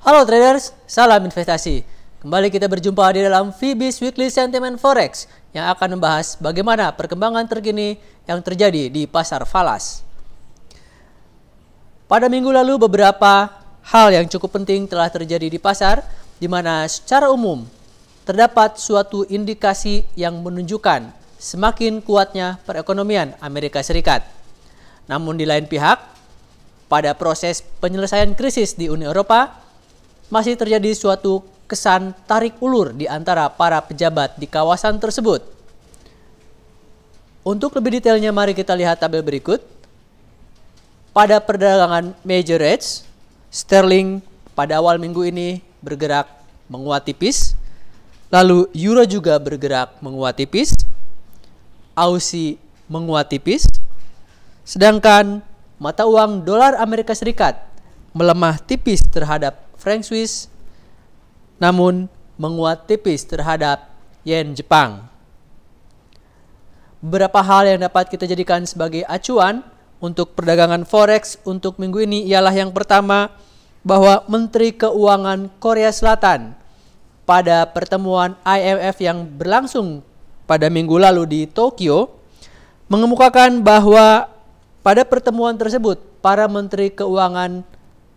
Halo traders, salam investasi. Kembali kita berjumpa di dalam VBIS Weekly Sentiment Forex yang akan membahas bagaimana perkembangan terkini yang terjadi di pasar falas. Pada minggu lalu beberapa hal yang cukup penting telah terjadi di pasar, di mana secara umum terdapat suatu indikasi yang menunjukkan semakin kuatnya perekonomian Amerika Serikat. Namun di lain pihak, pada proses penyelesaian krisis di Uni Eropa, masih terjadi suatu kesan tarik ulur di antara para pejabat di kawasan tersebut. Untuk lebih detailnya, mari kita lihat tabel berikut. Pada perdagangan major rates, sterling pada awal minggu ini bergerak menguat tipis, lalu euro juga bergerak menguat tipis, Aussie menguat tipis, sedangkan mata uang dolar Amerika Serikat melemah tipis terhadap franc Swiss, namun menguat tipis terhadap yen Jepang. Beberapa hal yang dapat kita jadikan sebagai acuan untuk perdagangan forex untuk minggu ini ialah yang pertama, bahwa Menteri Keuangan Korea Selatan pada pertemuan IMF yang berlangsung pada minggu lalu di Tokyo mengemukakan bahwa pada pertemuan tersebut para Menteri Keuangan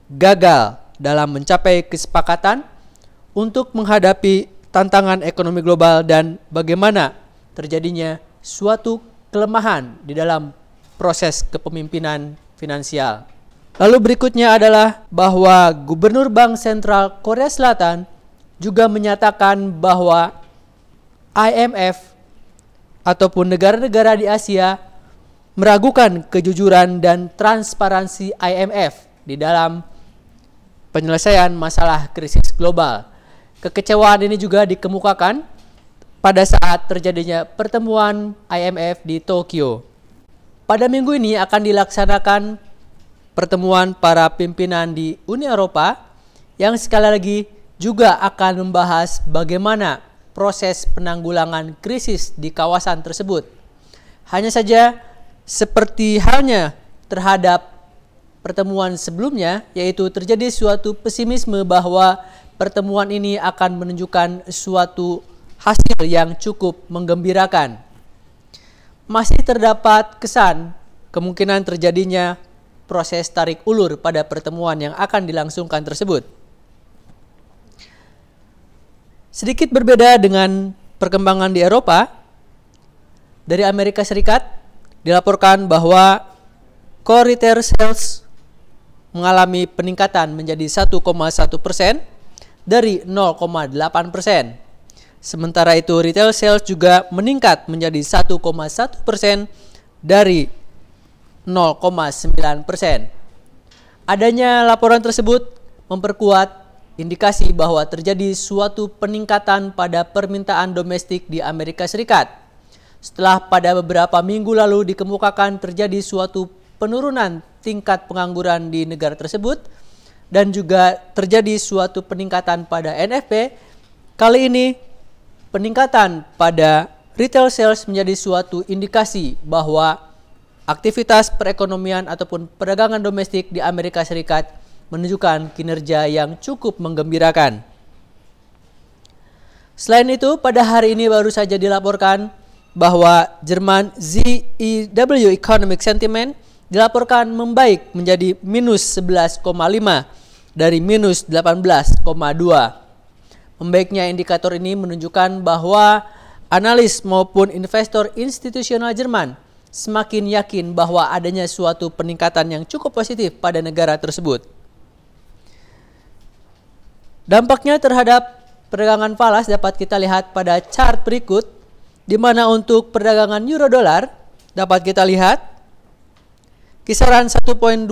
gagal dalam mencapai kesepakatan untuk menghadapi tantangan ekonomi global dan bagaimana terjadinya suatu kelemahan di dalam proses kepemimpinan finansial. Lalu berikutnya adalah bahwa Gubernur Bank Sentral Korea Selatan juga menyatakan bahwa IMF ataupun negara-negara di Asia meragukan kejujuran dan transparansi IMF di dalam penyelesaian masalah krisis global. Kekecewaan ini juga dikemukakan pada saat terjadinya pertemuan IMF di Tokyo. Pada minggu ini akan dilaksanakan pertemuan para pimpinan di Uni Eropa yang sekali lagi juga akan membahas bagaimana proses penanggulangan krisis di kawasan tersebut. Hanya saja seperti halnya terhadap pertemuan sebelumnya, yaitu terjadi suatu pesimisme bahwa pertemuan ini akan menunjukkan suatu hasil yang cukup menggembirakan. Masih terdapat kesan kemungkinan terjadinya proses tarik ulur pada pertemuan yang akan dilangsungkan tersebut. Sedikit berbeda dengan perkembangan di Eropa, dari Amerika Serikat dilaporkan bahwa core retail sales mengalami peningkatan menjadi 1,1% dari 0,8%. Sementara itu retail sales juga meningkat menjadi 1,1% dari 0,9%. Adanya laporan tersebut memperkuat indikasi bahwa terjadi suatu peningkatan pada permintaan domestik di Amerika Serikat. Setelah pada beberapa minggu lalu dikemukakan terjadi suatu penurunan tingkat pengangguran di negara tersebut dan juga terjadi suatu peningkatan pada NFP, kali ini peningkatan pada retail sales menjadi suatu indikasi bahwa aktivitas perekonomian ataupun perdagangan domestik di Amerika Serikat menunjukkan kinerja yang cukup menggembirakan. Selain itu, pada hari ini baru saja dilaporkan bahwa Jerman ZEW Economic Sentiment dilaporkan membaik menjadi minus 11,5 dari minus 18,2. Membaiknya indikator ini menunjukkan bahwa analis maupun investor institusional Jerman semakin yakin bahwa adanya suatu peningkatan yang cukup positif pada negara tersebut. Dampaknya terhadap perdagangan falas dapat kita lihat pada chart berikut, di mana untuk perdagangan euro dolar dapat kita lihat kisaran 1.2720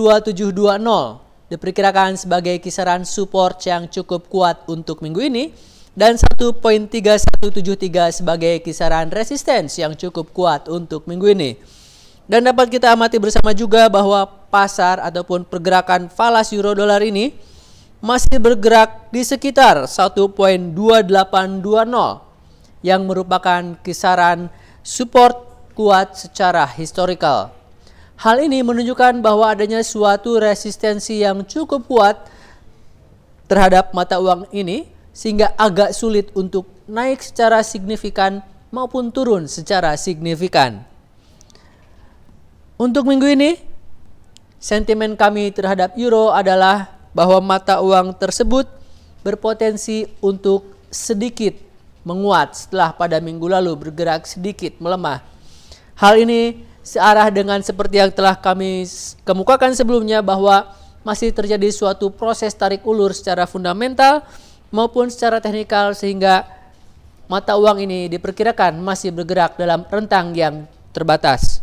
diperkirakan sebagai kisaran support yang cukup kuat untuk minggu ini dan 1.3173 sebagai kisaran resistance yang cukup kuat untuk minggu ini. Dan dapat kita amati bersama juga bahwa pasar ataupun pergerakan falas euro dolar ini masih bergerak di sekitar 1.2820 yang merupakan kisaran support kuat secara historical. Hal ini menunjukkan bahwa adanya suatu resistensi yang cukup kuat terhadap mata uang ini sehingga agak sulit untuk naik secara signifikan maupun turun secara signifikan. Untuk minggu ini, sentimen kami terhadap euro adalah bahwa mata uang tersebut berpotensi untuk sedikit menguat setelah pada minggu lalu bergerak sedikit melemah. Hal ini searah dengan seperti yang telah kami kemukakan sebelumnya bahwa masih terjadi suatu proses tarik ulur secara fundamental maupun secara teknikal sehingga mata uang ini diperkirakan masih bergerak dalam rentang yang terbatas.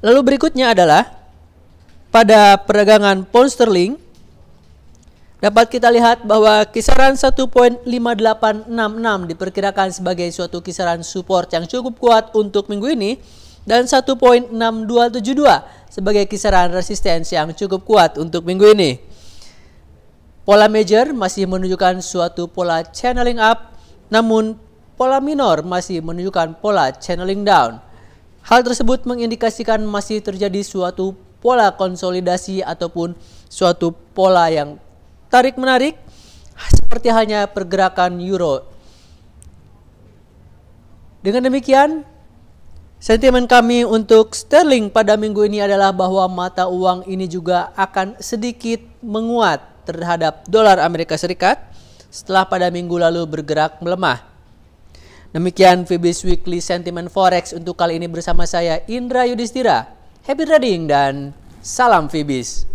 Lalu berikutnya adalah pada perdagangan pound sterling dapat kita lihat bahwa kisaran 1.5866 diperkirakan sebagai suatu kisaran support yang cukup kuat untuk minggu ini dan 1.6272 sebagai kisaran resistensi yang cukup kuat untuk minggu ini. Pola major masih menunjukkan suatu pola channeling up, namun pola minor masih menunjukkan pola channeling down. Hal tersebut mengindikasikan masih terjadi suatu pola konsolidasi ataupun suatu pola yang tarik-menarik seperti halnya pergerakan euro. Dengan demikian, sentimen kami untuk sterling pada minggu ini adalah bahwa mata uang ini juga akan sedikit menguat terhadap dolar Amerika Serikat setelah pada minggu lalu bergerak melemah. Demikian Fibis Weekly Sentiment Forex untuk kali ini bersama saya Indra Yudhistira. Happy trading dan salam Fibis.